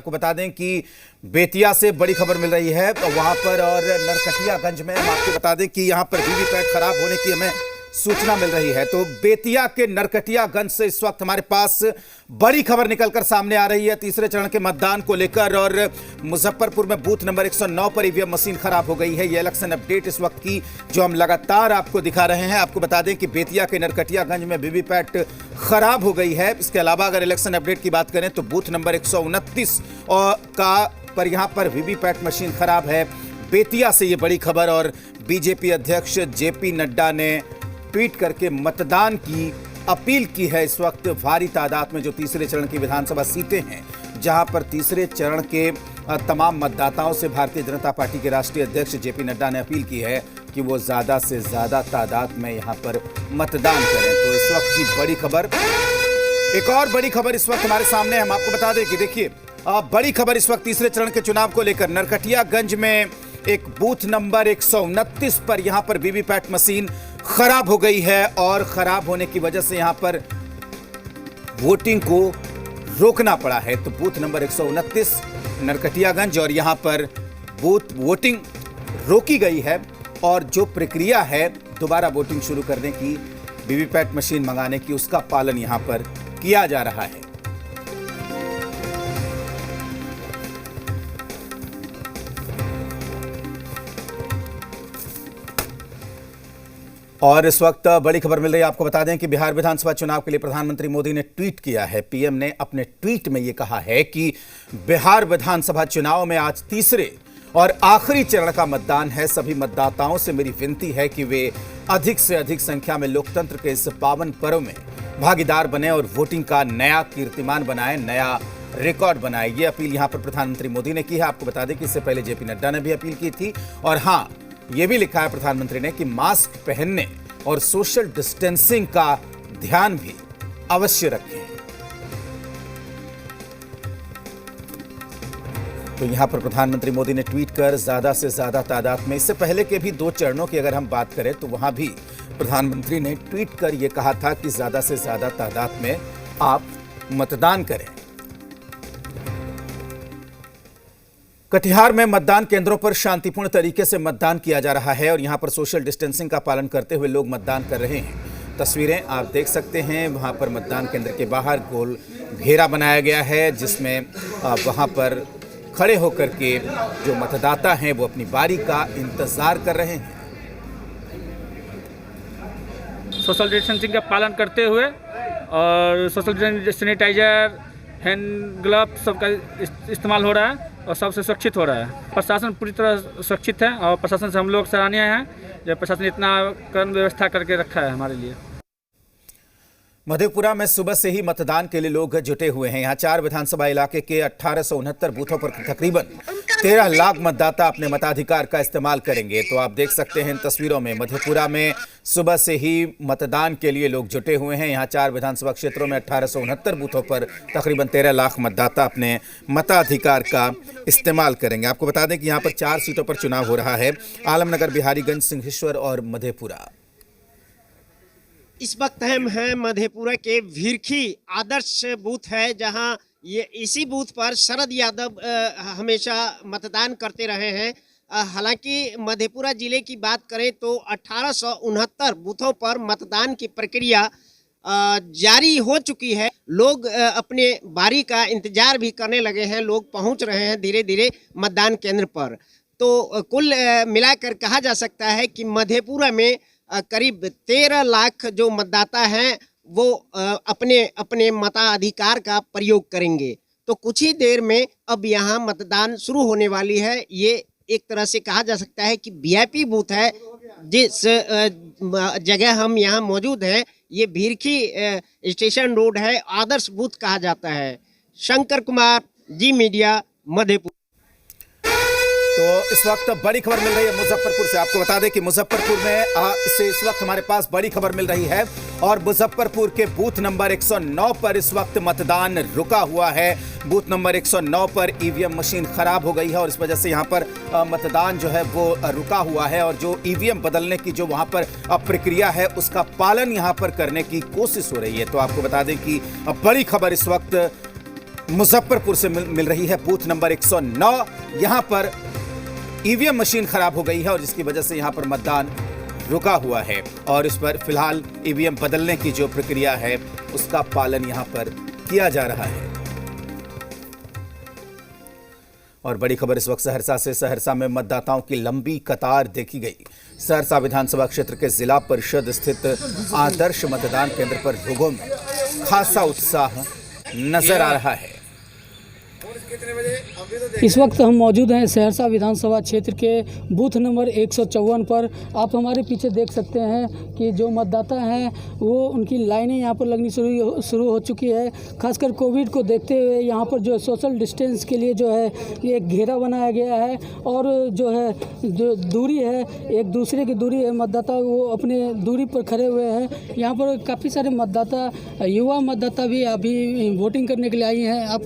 आपको बता दें कि बेतिया से बड़ी खबर मिल रही है वहां पर, और नरकटियागंज में हम आपको बता दें कि यहां पर वीवीपैट खराब होने की हमें सूचना मिल रही है। तो बेतिया के नरकटियागंज से इस वक्त हमारे पास बड़ी खबर निकलकर सामने आ रही है तीसरे चरण के मतदान को लेकर, और मुजफ्फरपुर में बूथ नंबर 109 पर ईवीएम मशीन खराब हो गई है। ये इलेक्शन अपडेट इस वक्त की जो हम लगातार आपको दिखा रहे हैं। आपको बता दें कि बेतिया के नरकटियागंज में वीवीपैट खराब हो गई है। इसके अलावा अगर इलेक्शन अपडेट की बात करें तो बूथ नंबर 129 का पर यहां पर वीवीपैट मशीन खराब है। बेतिया से ये बड़ी खबर, और बीजेपी अध्यक्ष जेपी नड्डा ने ट्वीट करके मतदान की अपील की है। इस वक्त भारी तादाद में जो तीसरे चरण की विधानसभा सीटें हैं, जहां पर तीसरे चरण के तमाम मतदाताओं से भारतीय जनता पार्टी के राष्ट्रीय अध्यक्ष जेपी नड्डा ने अपील की है कि वो ज्यादा से ज्यादा तादाद में यहां पर मतदान करें। तो इस वक्त की बड़ी खबर, एक और बड़ी खबर इस वक्त हमारे सामने है। हम आपको बता दें कि देखिए बड़ी खबर इस वक्त तीसरे चरण के चुनाव को लेकर नरकटियागंज में एक बूथ नंबर 129 पर यहां पर वीवीपैट मशीन खराब हो गई है, और खराब होने की वजह से यहां पर वोटिंग को रोकना पड़ा है। तो बूथ नंबर 129 नरकटियागंज, और यहां पर वोटिंग रोकी गई है, और जो प्रक्रिया है दोबारा वोटिंग शुरू करने की, वीवीपैट मशीन मंगाने की, उसका पालन यहां पर किया जा रहा है। और इस वक्त बड़ी खबर मिल रही है। आपको बता दें कि बिहार विधानसभा चुनाव के लिए प्रधानमंत्री मोदी ने ट्वीट किया है। पीएम ने अपने ट्वीट में यह कहा है कि बिहार विधानसभा चुनाव में आज तीसरे और आखिरी चरण का मतदान है। सभी मतदाताओं से मेरी विनती है कि वे अधिक से अधिक संख्या में लोकतंत्र के इस पावन पर्व में भागीदार बने और वोटिंग का नया कीर्तिमान बनाए, नया रिकॉर्ड बनाए। ये अपील यहां पर प्रधानमंत्री मोदी ने की है। आपको बता दें कि इससे पहले जेपी नड्डा ने भी अपील की थी, और हां, यह भी लिखा है प्रधानमंत्री ने कि मास्क पहनने और सोशल डिस्टेंसिंग का ध्यान भी अवश्य रखें। तो यहां पर प्रधानमंत्री मोदी ने ट्वीट कर ज्यादा से ज्यादा तादाद में, इससे पहले के भी 2 चरणों की अगर हम बात करें तो वहां भी प्रधानमंत्री ने ट्वीट कर यह कहा था कि ज्यादा से ज्यादा तादाद में आप मतदान करें। कटिहार में मतदान केंद्रों पर शांतिपूर्ण तरीके से मतदान किया जा रहा है, और यहां पर सोशल डिस्टेंसिंग का पालन करते हुए लोग मतदान कर रहे हैं। तस्वीरें आप देख सकते हैं। वहां पर मतदान केंद्र के बाहर गोल घेरा बनाया गया है, जिसमें वहां पर खड़े होकर के जो मतदाता हैं वो अपनी बारी का इंतजार कर रहे हैं। सोशल डिस्टेंसिंग का पालन करते हुए, और सोशल सैनिटाइजर, हैंड ग्लव्स सबका इस्तेमाल हो रहा है, और सबसे सुरक्षित हो रहा है। प्रशासन पूरी तरह सुरक्षित है, और प्रशासन से हम लोग सराहनीय हैं। जो प्रशासन इतना करण व्यवस्था करके रखा है हमारे लिए। मधेपुरा में सुबह से ही मतदान के लिए लोग जुटे हुए हैं। यहाँ 4 विधानसभा इलाके के 1869 बूथों पर तकरीबन 13 लाख मतदाता अपने मताधिकार का इस्तेमाल करेंगे। तो आप देख सकते हैं इन तस्वीरों में, मधेपुरा में सुबह से ही मतदान के लिए लोग जुटे हुए हैं। यहाँ 4 विधानसभा क्षेत्रों में 1869 बूथों पर तकरीबन 13 लाख मतदाता अपने मताधिकार का इस्तेमाल करेंगे। आपको बता दें कि यहाँ पर 4 सीटों पर चुनाव हो रहा है, आलमनगर, बिहारीगंज, सिंहेश्वर और मधेपुरा। इस वक्त हम हैं मधेपुरा के भिरखी आदर्श बूथ है, जहां ये इसी बूथ पर शरद यादव हमेशा मतदान करते रहे हैं। हालांकि मधेपुरा जिले की बात करें तो 1869 बूथों पर मतदान की प्रक्रिया जारी हो चुकी है। लोग अपने बारी का इंतजार भी करने लगे हैं, लोग पहुंच रहे हैं धीरे धीरे मतदान केंद्र पर। तो कुल मिलाकर कहा जा सकता है कि मधेपुरा में करीब 13 लाख जो मतदाता हैं वो अपने अपने मताधिकार का प्रयोग करेंगे। तो कुछ ही देर में अब यहाँ मतदान शुरू होने वाली है। ये एक तरह से कहा जा सकता है कि वीआईपी बूथ है। जिस जगह हम यहाँ मौजूद हैं, ये भिरखी स्टेशन रोड है, आदर्श बूथ कहा जाता है। शंकर कुमार, जी मीडिया, मधेपुरा। तो इस वक्त बड़ी खबर मिल रही है मुजफ्फरपुर से। आपको बता दें कि मुजफ्फरपुर में इससे इस वक्त हमारे पास बड़ी खबर मिल रही है, और मुजफ्फरपुर के बूथ नंबर 109 पर इस वक्त मतदान रुका हुआ है। बूथ नंबर 109 पर ईवीएम मशीन खराब हो गई है, और इस वजह से यहाँ पर मतदान जो है वो रुका हुआ है, और जो ईवीएम बदलने की जो वहाँ पर प्रक्रिया है उसका पालन यहाँ पर करने की कोशिश हो रही है। तो आपको बता दें कि बड़ी खबर इस वक्त मुजफ्फरपुर से मिल रही है बूथ नंबर 109। यहां पर ईवीएम मशीन खराब हो गई है और जिसकी वजह से यहां पर मतदान रुका हुआ है और इस पर फिलहाल ईवीएम बदलने की जो प्रक्रिया है उसका पालन यहां पर किया जा रहा है। और बड़ी खबर इस वक्त सहरसा से। सहरसा में मतदाताओं की लंबी कतार देखी गई। सहरसा विधानसभा क्षेत्र के जिला परिषद स्थित आदर्श मतदान केंद्र पर लोगों में खासा उत्साह नजर आ रहा है। इस वक्त हम मौजूद हैं सहरसा विधानसभा क्षेत्र के बूथ नंबर 154 पर। आप हमारे पीछे देख सकते हैं कि जो मतदाता हैं वो उनकी लाइनें यहाँ पर लगनी शुरू हो चुकी है। खासकर कोविड को देखते हुए यहाँ पर जो सोशल डिस्टेंस के लिए जो है ये एक घेरा बनाया गया है और जो है जो दूरी है एक दूसरे की दूरी है, मतदाता वो अपने दूरी पर खड़े हुए हैं। यहाँ पर काफ़ी सारे मतदाता युवा मतदाता भी अभी वोटिंग करने के लिए आई हैं। आप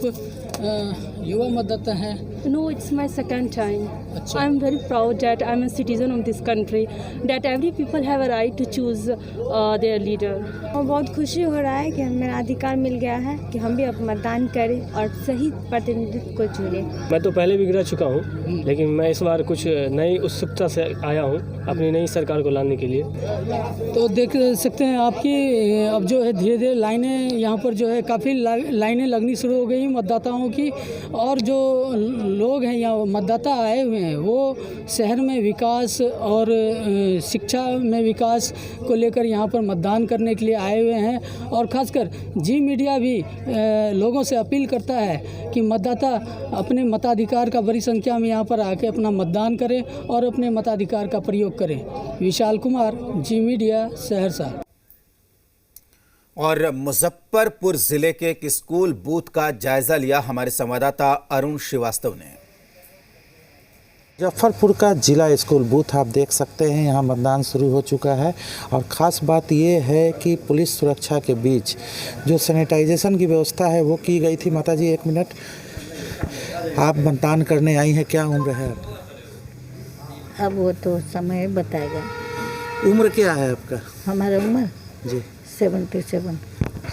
युवा मतदाता हैं? No, it's my second time. Achha. I'm very proud that I'm a citizen of this country, that every people have a right to choose their leader. और बहुत खुशी हो रहा है कि हमें अधिकार मिल गया है कि हम भी अब मतदान करें और सही प्रतिनिधित्व को चुनें। मैं तो पहले भी गिरा चुका हूँ, लेकिन मैं इस बार कुछ नई उत्सुकता से आया हूँ अपनी नई सरकार को लाने के लिए। तो देख सकते हैं आपकी अब जो है धीरे धीरे लाइनें यहाँ पर जो है काफ़ी लाइनें लगनी शुरू हो गई मतदाताओं की। और जो लोग हैं यहाँ मतदाता आए हुए हैं वो शहर में विकास और शिक्षा में विकास को लेकर यहाँ पर मतदान करने के लिए आए हुए हैं। और ख़ासकर जी मीडिया भी लोगों से अपील करता है कि मतदाता अपने मताधिकार का बड़ी संख्या में यहाँ पर आके अपना मतदान करें और अपने मताधिकार का प्रयोग करें। विशाल कुमार, जी मीडिया, सहरसा। और मुजफ्फरपुर जिले के एक स्कूल बूथ का जायजा लिया हमारे संवाददाता अरुण श्रीवास्तव ने। मुजफ्फरपुर का जिला स्कूल बूथ आप देख सकते हैं, यहाँ मतदान शुरू हो चुका है। और ख़ास बात ये है कि पुलिस सुरक्षा के बीच जो सैनिटाइजेशन की व्यवस्था है वो की गई थी। माता जी एक मिनट, आप मतदान करने आई हैं, क्या उम्र है आपकी? अब वो तो समय बताएगा। उम्र क्या है आपका? हमारा उम्र जी 77।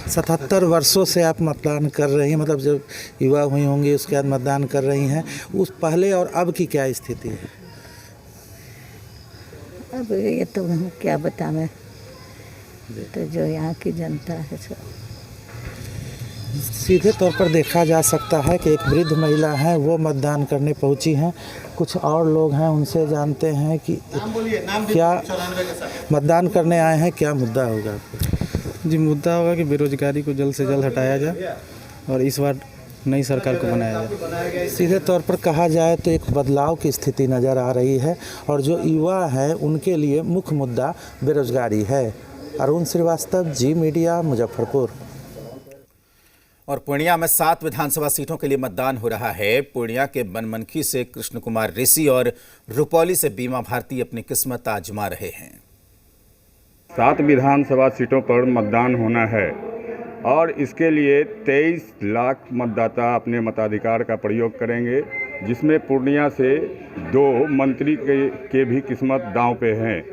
77 वर्षों से आप मतदान कर रही हैं, मतलब जब युवा हुई होंगी उसके बाद मतदान कर रही हैं। उस पहले और अब की क्या स्थिति है? अब ये तो क्या बताएं, तो जो यहाँ की जनता है सब। सीधे तौर पर देखा जा सकता है कि एक वृद्ध महिला है वो मतदान करने पहुंची हैं। कुछ और लोग हैं, उनसे जानते हैं कि क्या मतदान करने आए हैं, क्या मुद्दा होगा आपको? जी, मुद्दा होगा कि बेरोजगारी को जल्द से जल्द हटाया जाए और इस बार नई सरकार को बनाया जाए। सीधे तौर पर कहा जाए तो एक बदलाव की स्थिति नज़र आ रही है और जो युवा हैं उनके लिए मुख्य मुद्दा बेरोजगारी है। अरुण श्रीवास्तव, जी मीडिया, मुजफ्फरपुर। और पूर्णिया में 7 विधानसभा सीटों के लिए मतदान हो रहा है। पूर्णिया के बनमनखी से कृष्ण कुमार ऋषि और रुपौली से बीमा भारती अपनी किस्मत आजमा रहे हैं। 7 विधानसभा सीटों पर मतदान होना है और इसके लिए 23 लाख मतदाता अपने मताधिकार का प्रयोग करेंगे, जिसमें पूर्णिया से 2 मंत्री के भी किस्मत दांव पे हैं।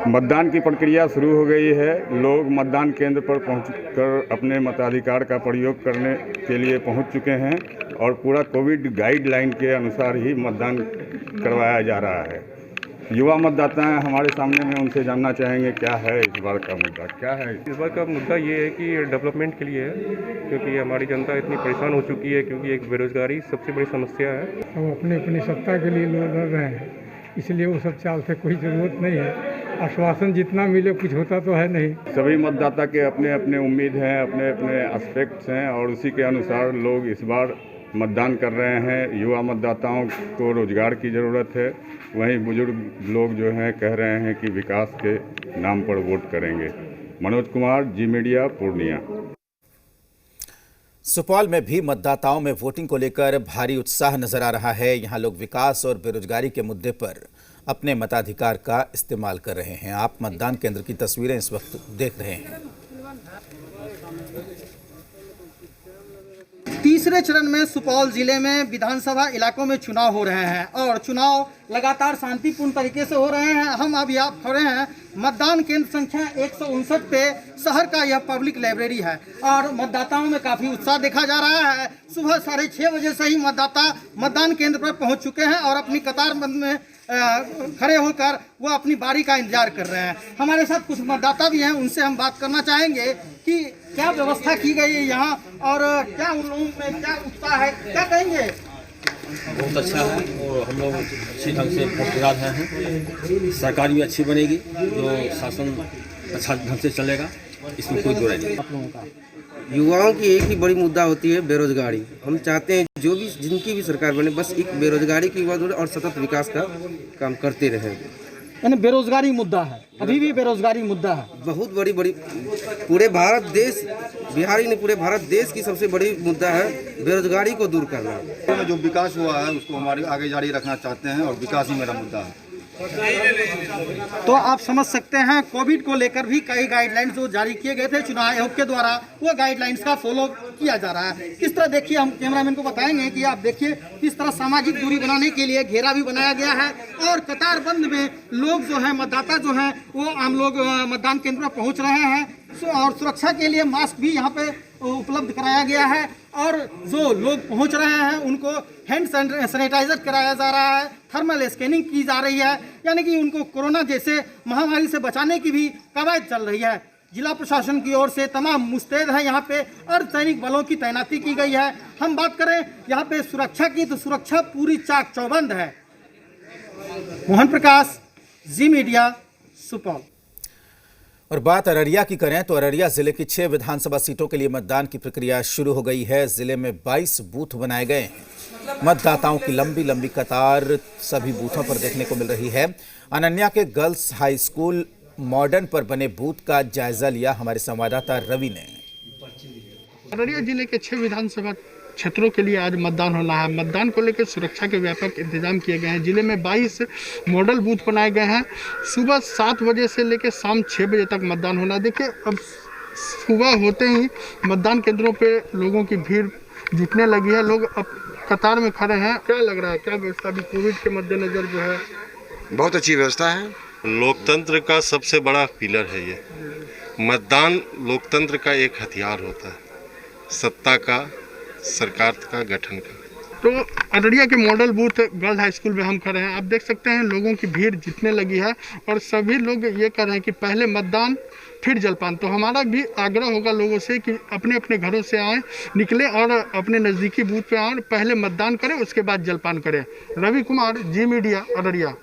मतदान की प्रक्रिया शुरू हो गई है। लोग मतदान केंद्र पर पहुंचकर अपने मताधिकार का प्रयोग करने के लिए पहुंच चुके हैं और पूरा कोविड गाइडलाइन के अनुसार ही मतदान करवाया जा रहा है। युवा मतदाता हैं हमारे सामने में, उनसे जानना चाहेंगे क्या है इस बार का मुद्दा, क्या है इस बार का मुद्दा ये है कि डेवलपमेंट के लिए है, क्योंकि हमारी जनता इतनी परेशान हो चुकी है, क्योंकि एक बेरोजगारी सबसे बड़ी समस्या है। अब अपनी सत्ता के लिए लोग लड़ रहे हैं, इसलिए वो सब चाल से कोई ज़रूरत नहीं है। आश्वासन जितना मिले कुछ होता तो है नहीं। सभी मतदाता के अपने अपने उम्मीद हैं, अपने अपने एस्पेक्ट्स हैं और उसी के अनुसार लोग इस बार मतदान कर रहे हैं। युवा मतदाताओं को रोजगार की ज़रूरत है, वहीं बुजुर्ग लोग जो हैं कह रहे हैं कि विकास के नाम पर वोट करेंगे। मनोज कुमार, जी मीडिया, पूर्णिया। सुपौल में भी मतदाताओं में वोटिंग को लेकर भारी उत्साह नजर आ रहा है। यहां लोग विकास और बेरोजगारी के मुद्दे पर अपने मताधिकार का इस्तेमाल कर रहे हैं। आप मतदान केंद्र की तस्वीरें इस वक्त देख रहे हैं। तीसरे चरण में सुपौल जिले में विधानसभा इलाकों में चुनाव हो रहे हैं और चुनाव लगातार शांतिपूर्ण तरीके से हो रहे हैं। हम अब यहाँ खड़े हैं मतदान केंद्र संख्या 159 पे शहर का यह पब्लिक लाइब्रेरी है और मतदाताओं में काफ़ी उत्साह देखा जा रहा है। सुबह 6:30 बजे से ही मतदाता मतदान केंद्र पर पहुंच चुके हैं और अपनी कतारबंद में खड़े होकर वो अपनी बारी का इंतजार कर रहे हैं। हमारे साथ कुछ मतदाता भी हैं, उनसे हम बात करना चाहेंगे कि क्या व्यवस्था की गई है यहाँ और क्या उन लोगों में क्या उत्साह है, क्या कहेंगे? बहुत अच्छा है और हम लोग अच्छी ढंग से प्रतिराध हैं। सरकार भी अच्छी बनेगी, जो शासन अच्छा ढंग से चलेगा, इसमें कोई दो राय नहीं। युवाओं की एक ही बड़ी मुद्दा होती है बेरोजगारी। हम चाहते हैं जो भी जिनकी भी सरकार बने बस एक बेरोजगारी की बात और सतत विकास का काम करते रहें। यानी बेरोजगारी मुद्दा है, अभी भी बेरोजगारी मुद्दा है। बहुत बड़ी पूरे भारत देश, बिहार ही नहीं पूरे भारत देश की सबसे बड़ी मुद्दा है बेरोजगारी को दूर करना। जो विकास हुआ है उसको हमारे आगे जारी रखना चाहते हैं और विकास ही मेरा मुद्दा है। तो आप समझ सकते हैं कोविड को लेकर भी कई गाइडलाइंस जो जारी किए गए थे चुनाव आयोग के द्वारा, वो गाइडलाइंस का फॉलो किया जा रहा है। किस तरह देखिए, हम कैमरामैन को बताएंगे कि आप देखिए किस तरह सामाजिक दूरी बनाने के लिए घेरा भी बनाया गया है और कतारबंद में लोग जो है मतदाता जो है वो आम लोग मतदान केंद्र पर पहुँच रहे हैं और सुरक्षा के लिए मास्क भी यहाँ पे उपलब्ध कराया गया है और जो लोग पहुंच रहे हैं उनको हैंड सैनिटाइजर कराया जा रहा है, थर्मल स्कैनिंग की जा रही है, यानी कि उनको कोरोना जैसे महामारी से बचाने की भी कवायद चल रही है। जिला प्रशासन की ओर से तमाम मुस्तैद है यहाँ पे अर्धसैनिक बलों की तैनाती की गई है। हम बात करें यहाँ पे सुरक्षा की तो सुरक्षा पूरी चाक चौबंद है। मोहन प्रकाश, जी मीडिया, सुपौल। और बात अररिया की करें तो अररिया जिले की 6 विधानसभा सीटों के लिए मतदान की प्रक्रिया शुरू हो गई है। जिले में 22 बूथ बनाए गए हैं। मतदाताओं की लंबी लंबी कतार सभी बूथों पर देखने को मिल रही है। अनन्या के गर्ल्स हाई स्कूल मॉडर्न पर बने बूथ का जायजा लिया हमारे संवाददाता रवि ने। अररिया जिले के 6 विधानसभा क्षेत्रों के लिए आज मतदान होना है। मतदान को लेकर सुरक्षा के व्यापक इंतजाम किए गए हैं। जिले में 22 मॉडल बूथ बनाए गए हैं। सुबह 7 बजे से लेकर शाम 6 बजे तक मतदान होना है। देखिए, अब सुबह होते ही मतदान केंद्रों पे लोगों की भीड़ जुटने लगी है। लोग अब कतार में खड़े हैं। क्या लग रहा है, क्या व्यवस्था अभी कोविड के मद्देनजर जो है? बहुत अच्छी व्यवस्था है। लोकतंत्र का सबसे बड़ा पिलर है ये। मतदान लोकतंत्र का एक हथियार होता है, सत्ता का, सरकार का गठन का। तो अररिया के model booth girls high school में हम खड़े हैं। आप देख सकते हैं लोगों की भीड़ जितने लगी है और सभी लोग ये कह रहे हैं कि पहले मतदान फिर जलपान। तो हमारा भी आग्रह होगा लोगों से कि अपने अपने घरों से आएँ, निकले और अपने नज़दीकी बूथ पे आएँ, पहले मतदान करें उसके बाद जलपान करें। रवि कुमार, जी मीडिया, अररिया।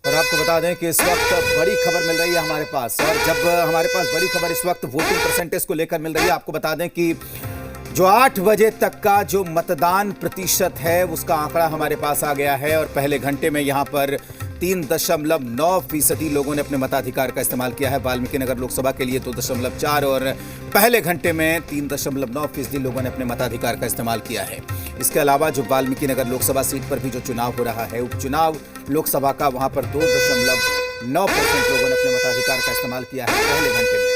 और आपको बता दें कि इस वक्त बड़ी खबर मिल रही है हमारे पास, और जब हमारे पास बड़ी खबर इस वक्त वोटिंग परसेंटेज को लेकर मिल रही है, आपको बता दें कि जो 8 बजे तक का जो मतदान प्रतिशत है उसका आंकड़ा हमारे पास आ गया है और पहले घंटे में यहां पर 3.9% लोगों ने अपने मताधिकार का इस्तेमाल किया है। वाल्मीकि नगर लोकसभा के लिए 2.4 और पहले घंटे में 3.9% लोगों ने अपने मताधिकार का इस्तेमाल किया है। इसके अलावा जो वाल्मीकि नगर लोकसभा सीट पर भी जो चुनाव हो रहा है, उपचुनाव लोकसभा का, वहां पर 2.9% लोगों ने अपने मताधिकार का इस्तेमाल किया है पहले घंटे में।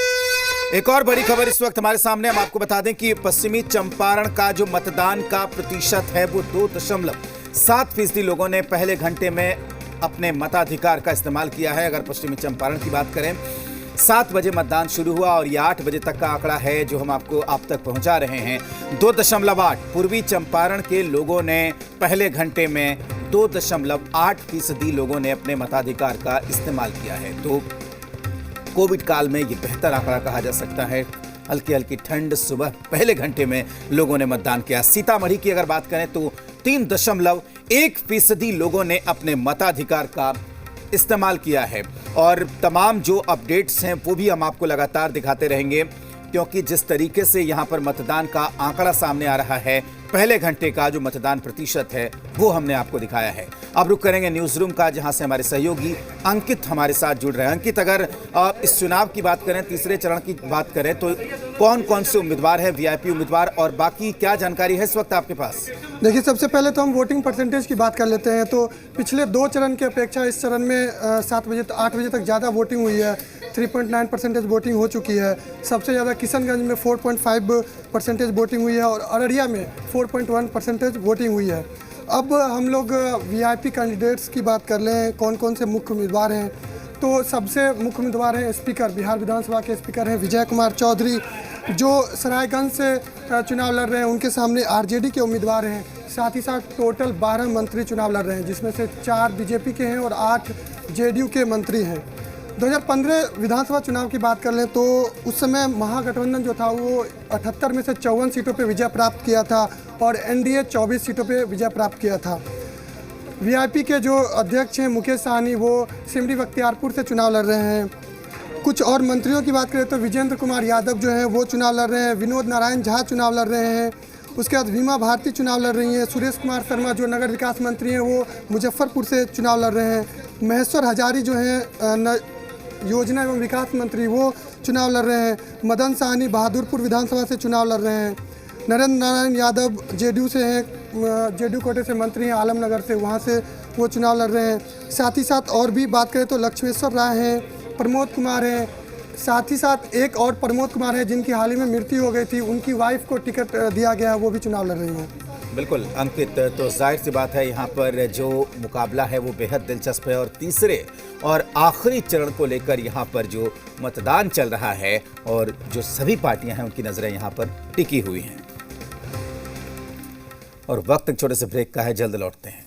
एक और बड़ी खबर इस वक्त हमारे सामने, हम आपको बता दें कि पश्चिमी चंपारण का जो मतदान का प्रतिशत है वो 2.7% लोगों ने पहले घंटे में अपने मताधिकार का इस्तेमाल किया है। अगर पश्चिमी चंपारण की बात करें, 7 बजे मतदान शुरू हुआ और ये 8 बजे तक का आंकड़ा है जो हम आपको आप तक पहुंचा रहे हैं। 2.8 पूर्वी चंपारण के लोगों ने पहले घंटे में 2.8% लोगों ने अपने मताधिकार का इस्तेमाल किया है। तो कोविड काल में ये बेहतर आंकड़ा कहा जा सकता है। हल्की हल्की ठंड, सुबह पहले घंटे में लोगों ने मतदान किया। सीतामढ़ी की अगर बात करें तो 3.1% लोगों ने अपने मताधिकार का इस्तेमाल किया है। और तमाम जो अपडेट्स हैं वो भी हम आपको लगातार दिखाते रहेंगे, क्योंकि जिस तरीके से यहाँ पर मतदान का आंकड़ा सामने आ रहा है, पहले घंटे का जो मतदान प्रतिशत है वो हमने आपको दिखाया है। अब रुक करेंगे न्यूज रूम का, जहां से हमारे सहयोगी अंकित हमारे साथ जुड़ रहे हैं। अंकित, अगर इस चुनाव की बात करें, तीसरे चरण की बात करें, तो कौन कौन से उम्मीदवार हैं, वीआईपी उम्मीदवार, और बाकी क्या जानकारी है इस वक्त आपके पास? देखिए, सबसे पहले तो हम वोटिंग परसेंटेज की बात कर लेते हैं। तो पिछले 2 चरण की अपेक्षा इस चरण में 8 बजे तक ज़्यादा वोटिंग हुई है। 3.9% वोटिंग हो चुकी है। सबसे ज़्यादा किशनगंज में 4.5% वोटिंग हुई है और अररिया में 4.1% वोटिंग हुई है। अब हम लोग वीआईपी कैंडिडेट्स की बात कर लें, कौन कौन से मुख्य उम्मीदवार हैं। तो सबसे मुख्य उम्मीदवार हैं स्पीकर, बिहार विधानसभा के स्पीकर हैं विजय कुमार चौधरी, जो सरायगंज से चुनाव लड़ रहे हैं। उनके सामने आरजेडी के उम्मीदवार हैं। साथ ही साथ टोटल 12 मंत्री चुनाव लड़ रहे हैं, जिसमें से 4 बीजेपी के हैं और 8 जेडीयू के मंत्री हैं। 2015 विधानसभा चुनाव की बात कर लें तो उस समय महागठबंधन जो था वो 78 में से 54 सीटों पे विजय प्राप्त किया था और एनडीए 24 सीटों पे विजय प्राप्त किया था। वीआईपी के जो अध्यक्ष हैं मुकेश सहनी, वो सिमरी बख्तियारपुर से चुनाव लड़ रहे हैं। कुछ और मंत्रियों की बात करें तो विजेंद्र कुमार यादव जो हैं वो चुनाव लड़ रहे हैं, विनोद नारायण झा चुनाव लड़ रहे हैं, उसके बाद भीमा भारती चुनाव लड़ रही हैं, सुरेश कुमार शर्मा जो नगर विकास मंत्री हैं वो मुजफ्फरपुर से चुनाव लड़ रहे हैं, महेश्वर हजारी जो हैं योजना एवं विकास मंत्री वो चुनाव लड़ रहे हैं, मदन साहनी बहादुरपुर विधानसभा से चुनाव लड़ रहे हैं, नरेंद्र नारायण यादव जेडीयू से हैं, जेडीयू कोटे से मंत्री हैं, आलमनगर से, वहाँ से वो चुनाव लड़ रहे हैं। साथ ही साथ और भी बात करें तो लक्ष्मेश्वर राय हैं, प्रमोद कुमार हैं, साथ ही साथ एक और प्रमोद कुमार है जिनकी हाल ही में मृत्यु हो गई थी, उनकी वाइफ को टिकट दिया गया, वो भी चुनाव लड़ रही हैं। बिल्कुल अंकित, तो जाहिर सी बात है यहाँ पर जो मुकाबला है वो बेहद दिलचस्प है और तीसरे और आखिरी चरण को लेकर यहाँ पर जो मतदान चल रहा है और जो सभी पार्टियां हैं उनकी नजरें यहाँ पर टिकी हुई हैं। और वक्त एक छोटे से ब्रेक का है, जल्द लौटते हैं।